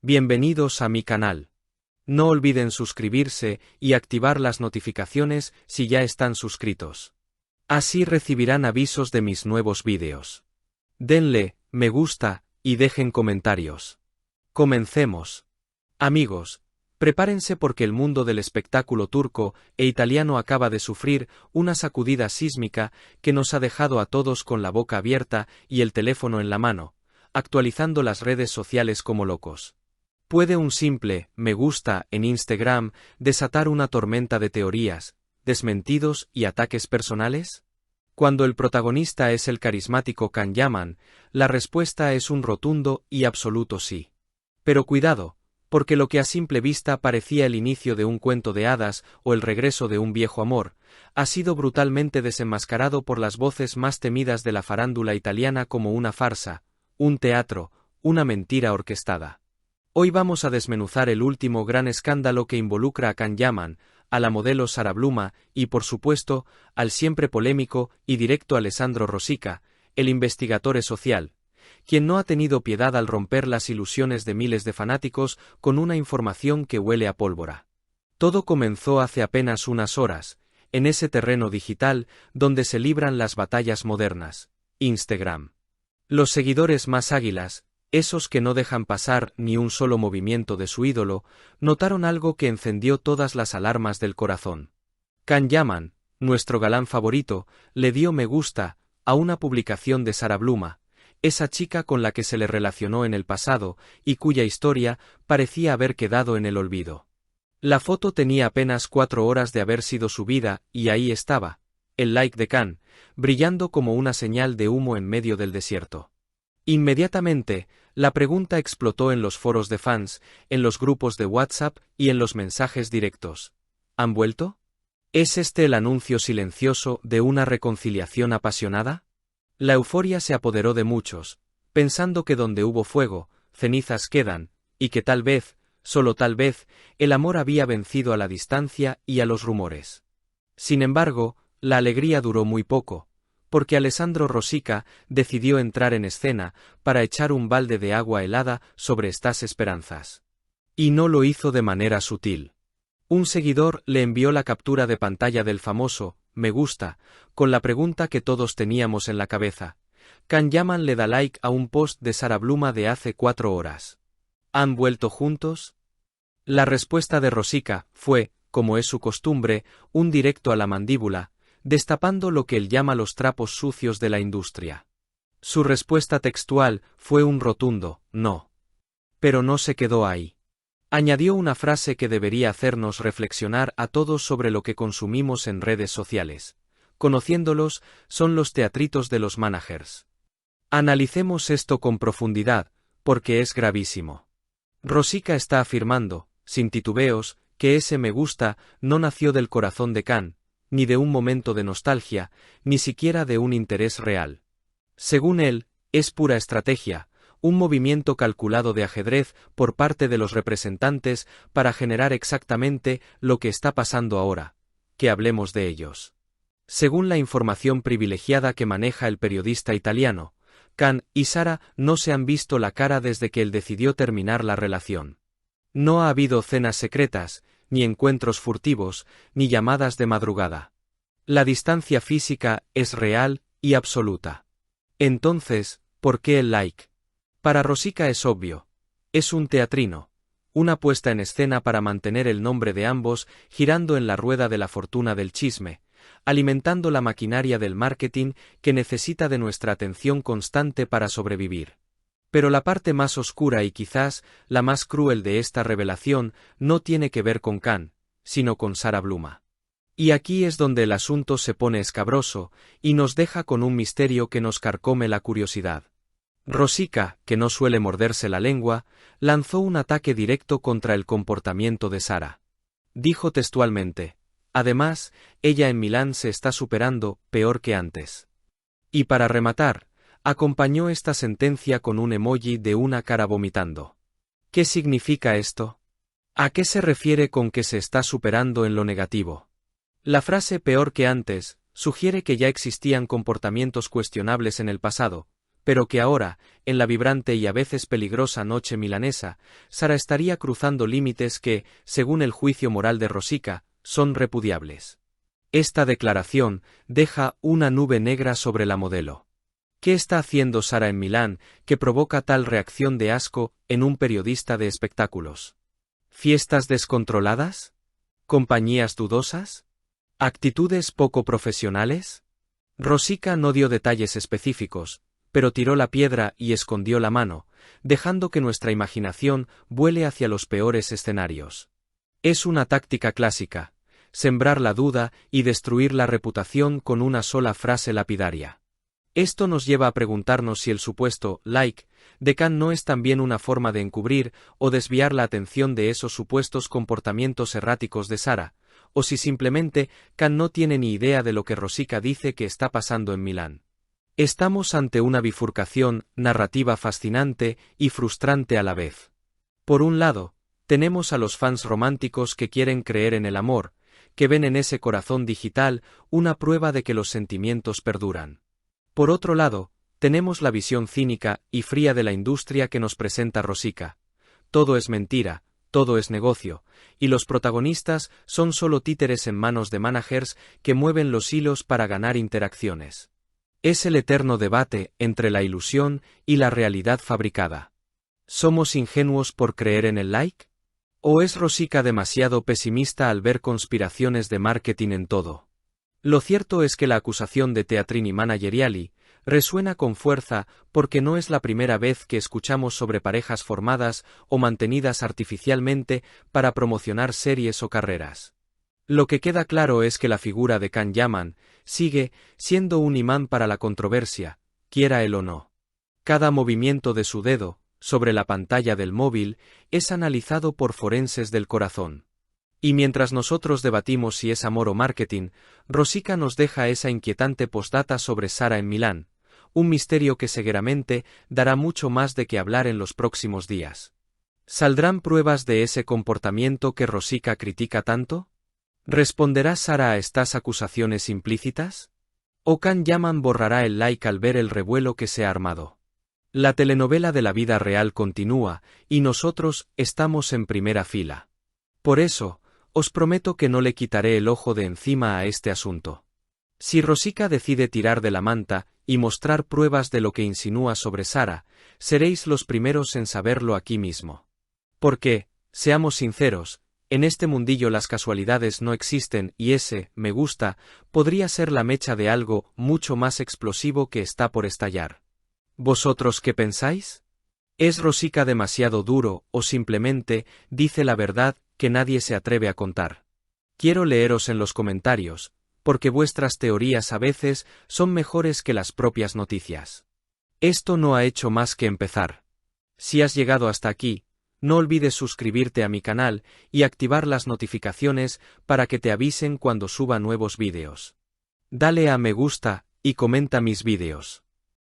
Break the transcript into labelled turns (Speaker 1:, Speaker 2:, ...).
Speaker 1: Bienvenidos a mi canal. No olviden suscribirse y activar las notificaciones si ya están suscritos. Así recibirán avisos de mis nuevos vídeos. Denle me gusta y dejen comentarios. Comencemos. Amigos, prepárense porque el mundo del espectáculo turco e italiano acaba de sufrir una sacudida sísmica que nos ha dejado a todos con la boca abierta y el teléfono en la mano, actualizando las redes sociales como locos. ¿Puede un simple me gusta en Instagram desatar una tormenta de teorías, desmentidos y ataques personales? Cuando el protagonista es el carismático Can Yaman, la respuesta es un rotundo y absoluto sí. Pero cuidado, porque lo que a simple vista parecía el inicio de un cuento de hadas o el regreso de un viejo amor, ha sido brutalmente desenmascarado por las voces más temidas de la farándula italiana como una farsa, un teatro, una mentira orquestada. Hoy vamos a desmenuzar el último gran escándalo que involucra a Can Yaman, a la modelo Sara Bluma y, por supuesto, al siempre polémico y directo Alessandro Rosica, el investigatore social, quien no ha tenido piedad al romper las ilusiones de miles de fanáticos con una información que huele a pólvora. Todo comenzó hace apenas unas horas, en ese terreno digital donde se libran las batallas modernas, Instagram. Los seguidores más águilas, esos que no dejan pasar ni un solo movimiento de su ídolo, notaron algo que encendió todas las alarmas del corazón. Can Yaman, nuestro galán favorito, le dio me gusta a una publicación de Sara Bluma, esa chica con la que se le relacionó en el pasado y cuya historia parecía haber quedado en el olvido. La foto tenía apenas 4 horas de haber sido subida y ahí estaba, el like de Can, brillando como una señal de humo en medio del desierto. Inmediatamente, la pregunta explotó en los foros de fans, en los grupos de WhatsApp y en los mensajes directos. ¿Han vuelto? ¿Es este el anuncio silencioso de una reconciliación apasionada? La euforia se apoderó de muchos, pensando que donde hubo fuego, cenizas quedan, y que tal vez, solo tal vez, el amor había vencido a la distancia y a los rumores. Sin embargo, la alegría duró muy poco, porque Alessandro Rosica decidió entrar en escena para echar un balde de agua helada sobre estas esperanzas. Y no lo hizo de manera sutil. Un seguidor le envió la captura de pantalla del famoso me gusta, con la pregunta que todos teníamos en la cabeza. Can Yaman le da like a un post de Sara Bluma de hace 4 horas. ¿Han vuelto juntos? La respuesta de Rosica fue, como es su costumbre, un directo a la mandíbula, destapando lo que él llama los trapos sucios de la industria. Su respuesta textual fue un rotundo no. Pero no se quedó ahí. Añadió una frase que debería hacernos reflexionar a todos sobre lo que consumimos en redes sociales. Conociéndolos, son los teatritos de los managers. Analicemos esto con profundidad, porque es gravísimo. Rosica está afirmando, sin titubeos, que ese me gusta no nació del corazón de Can, ni de un momento de nostalgia, ni siquiera de un interés real. Según él, es pura estrategia, un movimiento calculado de ajedrez por parte de los representantes para generar exactamente lo que está pasando ahora, que hablemos de ellos. Según la información privilegiada que maneja el periodista italiano, Can y Sara no se han visto la cara desde que él decidió terminar la relación. No ha habido cenas secretas, ni encuentros furtivos, ni llamadas de madrugada. La distancia física es real y absoluta. Entonces, ¿por qué el like? Para Rosica es obvio. Es un teatrino, una puesta en escena para mantener el nombre de ambos girando en la rueda de la fortuna del chisme, alimentando la maquinaria del marketing que necesita de nuestra atención constante para sobrevivir. Pero la parte más oscura y quizás la más cruel de esta revelación no tiene que ver con Can, sino con Sara Bluma. Y aquí es donde el asunto se pone escabroso y nos deja con un misterio que nos carcome la curiosidad. Rosica, que no suele morderse la lengua, lanzó un ataque directo contra el comportamiento de Sara. Dijo textualmente: además, ella en Milán se está superando peor que antes. Y para rematar, acompañó esta sentencia con un emoji de una cara vomitando. ¿Qué significa esto? ¿A qué se refiere con que se está superando en lo negativo? La frase peor que antes sugiere que ya existían comportamientos cuestionables en el pasado, pero que ahora, en la vibrante y a veces peligrosa noche milanesa, Sara estaría cruzando límites que, según el juicio moral de Rosica, son repudiables. Esta declaración deja una nube negra sobre la modelo. ¿Qué está haciendo Sara en Milán que provoca tal reacción de asco en un periodista de espectáculos? ¿Fiestas descontroladas? ¿Compañías dudosas? ¿Actitudes poco profesionales? Rosica no dio detalles específicos, pero tiró la piedra y escondió la mano, dejando que nuestra imaginación vuele hacia los peores escenarios. Es una táctica clásica, sembrar la duda y destruir la reputación con una sola frase lapidaria. Esto nos lleva a preguntarnos si el supuesto like de Can no es también una forma de encubrir o desviar la atención de esos supuestos comportamientos erráticos de Sara, o si simplemente Can no tiene ni idea de lo que Rosica dice que está pasando en Milán. Estamos ante una bifurcación narrativa fascinante y frustrante a la vez. Por un lado, tenemos a los fans románticos que quieren creer en el amor, que ven en ese corazón digital una prueba de que los sentimientos perduran. Por otro lado, tenemos la visión cínica y fría de la industria que nos presenta Rosica. Todo es mentira, todo es negocio, y los protagonistas son solo títeres en manos de managers que mueven los hilos para ganar interacciones. Es el eterno debate entre la ilusión y la realidad fabricada. ¿Somos ingenuos por creer en el like? ¿O es Rosica demasiado pesimista al ver conspiraciones de marketing en todo? Lo cierto es que la acusación de Teatrini Manageriali resuena con fuerza porque no es la primera vez que escuchamos sobre parejas formadas o mantenidas artificialmente para promocionar series o carreras. Lo que queda claro es que la figura de Can Yaman sigue siendo un imán para la controversia, quiera él o no. Cada movimiento de su dedo, sobre la pantalla del móvil, es analizado por forenses del corazón. Y mientras nosotros debatimos si es amor o marketing, Rosica nos deja esa inquietante postdata sobre Sara en Milán, un misterio que seguramente dará mucho más de qué hablar en los próximos días. ¿Saldrán pruebas de ese comportamiento que Rosica critica tanto? ¿Responderá Sara a estas acusaciones implícitas? ¿O Can Yaman borrará el like al ver el revuelo que se ha armado? La telenovela de la vida real continúa, y nosotros estamos en primera fila. Por eso, os prometo que no le quitaré el ojo de encima a este asunto. Si Rosica decide tirar de la manta y mostrar pruebas de lo que insinúa sobre Sara, seréis los primeros en saberlo aquí mismo. Porque, seamos sinceros, en este mundillo las casualidades no existen y ese me gusta podría ser la mecha de algo mucho más explosivo que está por estallar. ¿Vosotros qué pensáis? ¿Es Rosica demasiado duro o simplemente dice la verdad que nadie se atreve a contar? Quiero leeros en los comentarios, porque vuestras teorías a veces son mejores que las propias noticias. Esto no ha hecho más que empezar. Si has llegado hasta aquí, no olvides suscribirte a mi canal y activar las notificaciones para que te avisen cuando suba nuevos vídeos. Dale a me gusta y comenta mis vídeos.